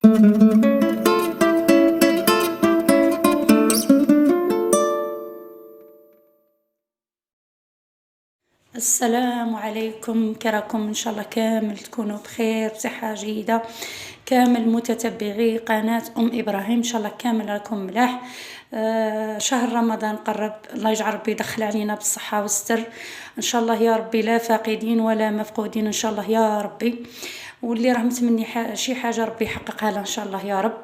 السلام عليكم، كي راكم؟ ان شاء الله كامل تكونوا بخير بصحه جيده. كامل متتبعي قناه ابراهيم ان شاء الله كامل راكم ملاح. شهر رمضان قرب، الله يجعل ربي يدخل علينا بالصحه والستر ان شاء الله يا ربي، لا فاقدين ولا مفقودين ان شاء الله يا ربي. واللي راه متمني شي حاجه ربي يحققها لها ان شاء الله يا رب.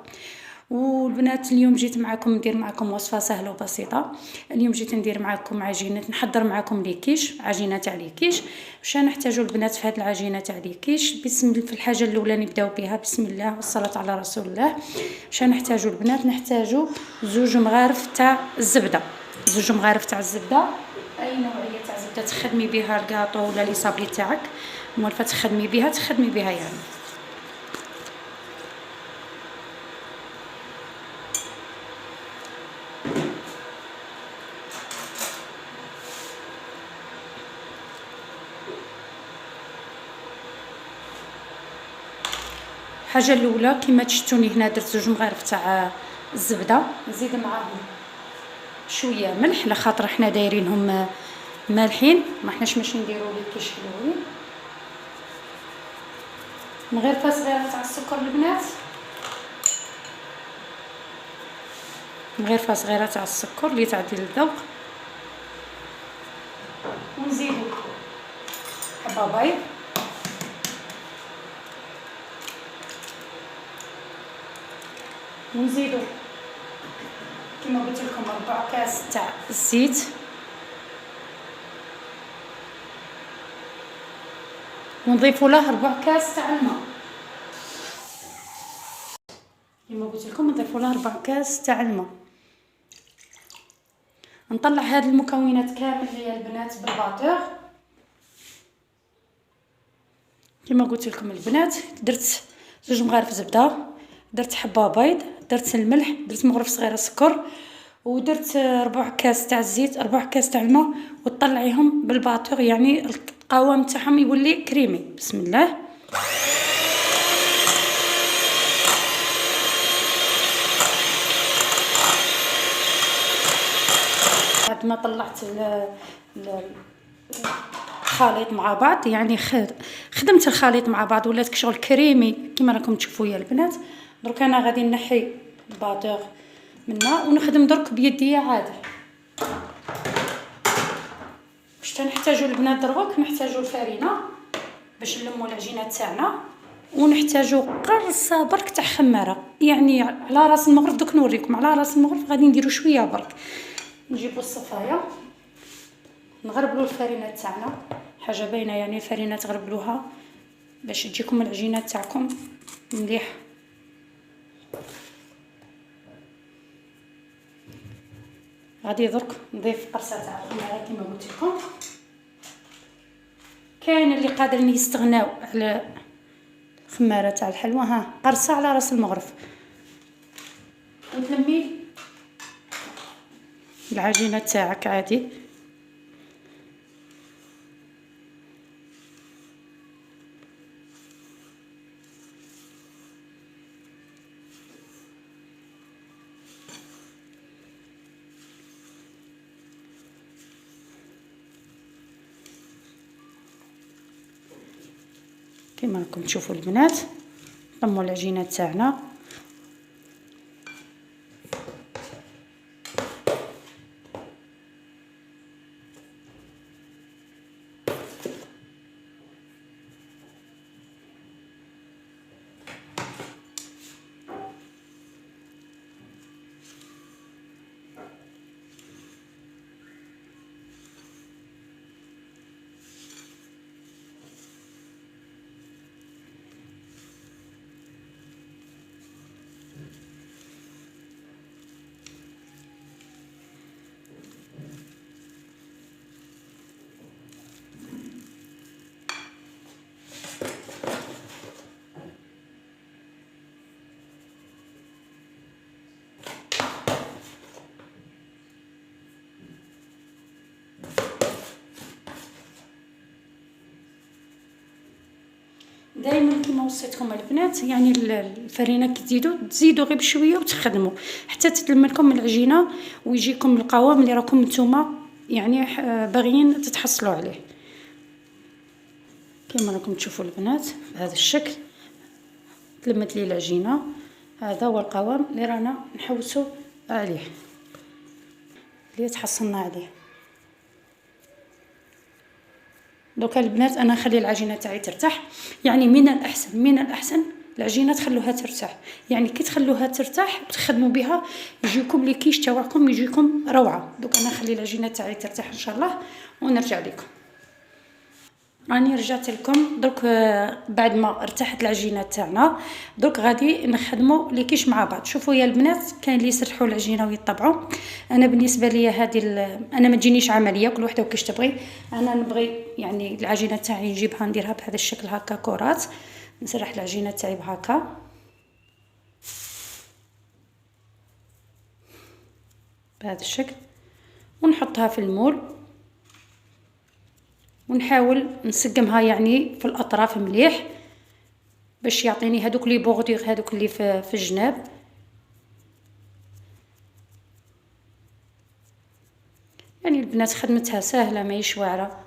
والبنات اليوم جيت معكم ندير معكم وصفه سهله وبسيطه. اليوم جيت ندير معكم عجينه، نحضر معكم ليكيش، عجينه تاع ليكيش. واش نحتاجوا البنات في هذه العجينه تاع ليكيش؟ بسم الله. في الحاجه الاولى نبداو بها، بسم الله والصلاه على رسول الله. واش نحتاجوا البنات؟ نحتاجوا 2 مغارف تاع الزبده. 2 مغارف تاع الزبده، اي نوعيه تاع زبده تخدمي بها الكاطو ولا لي صابلي تاعك، موالفه تخدمي بها يعني. الحاجه الاولى كما تشتوني هنا درت 2 مغارف تاع الزبده، نزيد معاهم شويه ملح على خاطر حنا دايرينهم مالحين، ما حناش ماشي نديروا ليكيش حلوين. مغرفه صغيره تاع السكر البنات، مغرفه صغيره تاع السكر اللي تعديل الذوق. ونزيدو حبه بيض، ونزيدو كما قلت لكم 4 كاس تاع الزيت، ونضيفوا له 4 كاس تاع الماء. كما قلت لكم نضيفوا له 4 كاس تاع الماء. نطلع هاد المكونات كامل يا البنات بالباطور. كما قلت لكم البنات درت 2 مغارف زبده، درت حبه بيض، درت الملح، درت مغرفه صغيره سكر، ودرت 4 كاس تاع الزيت، 4 كاس تاع الماء، وتطلعيهم بالباطور يعني القوام تاعهم يولي كريمي. بسم الله. بعد ما طلعت الخليط مع بعض يعني خدمت الخليط مع بعض ولات كشغل كريمي كما راكم تشوفوا يا البنات. درك انا غادي نحي الباطور منها ونخدم درك بيديا عادي. واش تنحتاجوا البنات دروك؟ نحتاجوا الفرينه باش نلموا العجينه تاعنا، ونحتاجوا قرصه برك تاع خماره يعني على راس المغرف. دوك نوريكم على راس المغرف غادي نديروا شويه برك. نجيبوا الصفايه نغربلوا الفرينه تاعنا، حاجه باينه يعني الفرينه تغربلوها باش تجيكم العجينه تاعكم مليح. غادي درك نضيف قرصه تاع الخماره كما قلت لكم. كاين اللي قادرين يستغناو على الخماره تاع الحلوى، ها قرصه على راس المغرف. وتلمي العجينه تاعك عادي. كما راكم تشوفوا البنات نطموا العجينه تاعنا. دائما كيما وصيتكم البنات، يعني الفرينه كي تزيدوا غير بشويه وتخدموا حتى تتلم لكم العجينه ويجيكم القوام اللي راكم نتوما يعني باغيين تتحصلوا عليه. كما راكم تشوفوا البنات بهذا الشكل تلمت لي العجينه. هذا هو القوام اللي رانا نحوسوا عليه، اللي تحصلنا عليه. دوكا البنات انا نخلي العجينه تاعي ترتاح، يعني من الاحسن العجينه تخلوها ترتاح، يعني كي تخلوها ترتاح وتخدموا بها يجيكم لي كيش تاعكم يجيكم روعه. دوكا انا نخلي العجينه تاعي ترتاح ان شاء الله ونرجع لكم. راني رجعت لكم درك بعد ما ارتاحت العجينه تاعنا. درك غادي نخدموا لي كيش مع بعض. شوفوا يا البنات، كاين اللي يسرحوا العجينه ويطبعوا. انا بالنسبه لي هذه انا ما تجينيش عمليه، كل وحده وكيش تبغي. انا نبغي يعني العجينه تاعي نجيبها نديرها بهذا الشكل هكا كرات. نسرح العجينه تاعي بهكا بهذا الشكل ونحطها في المول ونحاول نسقمها يعني في الاطراف مليح باش يعطيني هذوك لي بوردور هذوك اللي في الجناب. يعني البنات خدمتها سهله ماهيش واعره.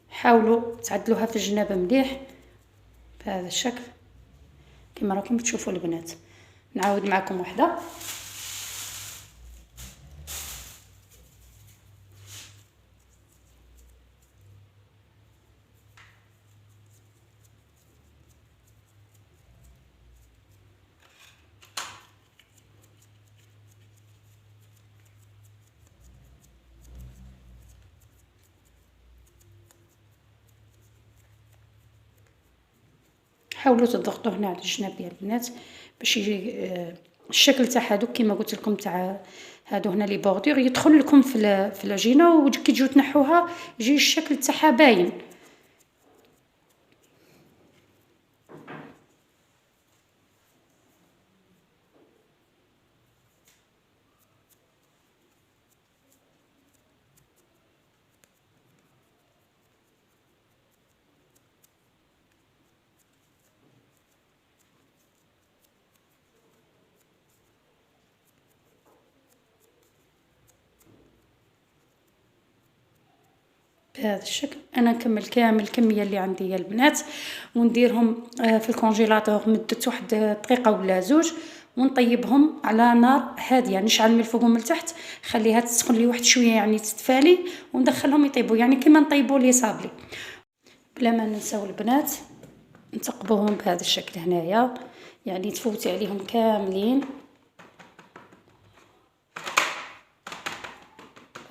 حاولوا تعدلوها في الجناب مليح بهذا الشكل كما راكم تشوفوا البنات. نعاود معكم وحده. حاولوا تضغطوا هنا على الجناب يا البنات باش يجي الشكل تاع هذوك كما قلت لكم تاع هادو هنا لي بوردور يدخل لكم في العجينه، وكي تجيو تنحوها يجي الشكل تاعها باين. بهذا الشكل انا نكمل كامل الكميه اللي عندي يا البنات ونديرهم في الكونجيلاتور مده واحد دقيقه ولا زوج، ونطيبهم على نار هاديه. نشعل من الفوق ومن التحت، خليها تسخن لي واحد شويه يعني تتفالي، وندخلهم يطيبوا يعني كيما نطيبوا لي صابلي. بلا ما ننساو البنات نثقبوهم بهذا الشكل هنايا، يعني تفوتي عليهم كاملين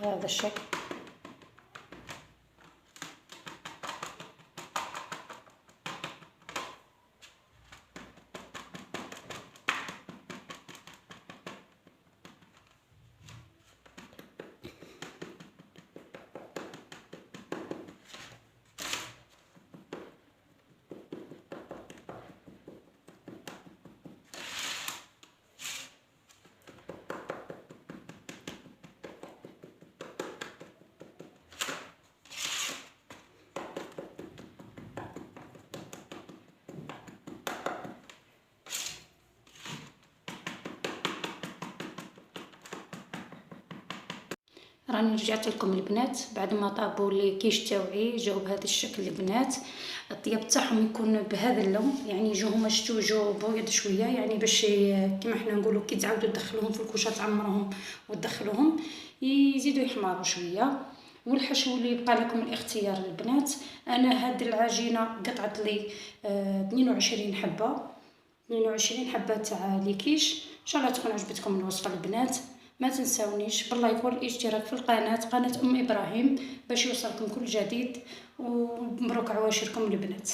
بهذا الشكل. راني رجعت لكم البنات بعد ما طابوا لي كيش تاوعي جاو بهذا الشكل البنات. الطياب تاعهم يكون بهذا اللون، يعني يجوا هما شتو جو بيض شويه، يعني باش كيما حنا نقولوا كي تعاودوا تدخلوهم في الكوشه تعمروهم وتدخلوهم يزيدوا يحمروا شويه. والحشو اللي يبقى لكم الاختيار البنات. انا هاد العجينه قطعت لي 22 حبه 22 حبه تاع لي كيش. ان شاء الله تكون عجبتكم الوصفه البنات. ما تنساونيش باللايك والاشتراك في قناه ام ابراهيم باش يوصلكم كل جديد، ومبروك عواشركم البنات.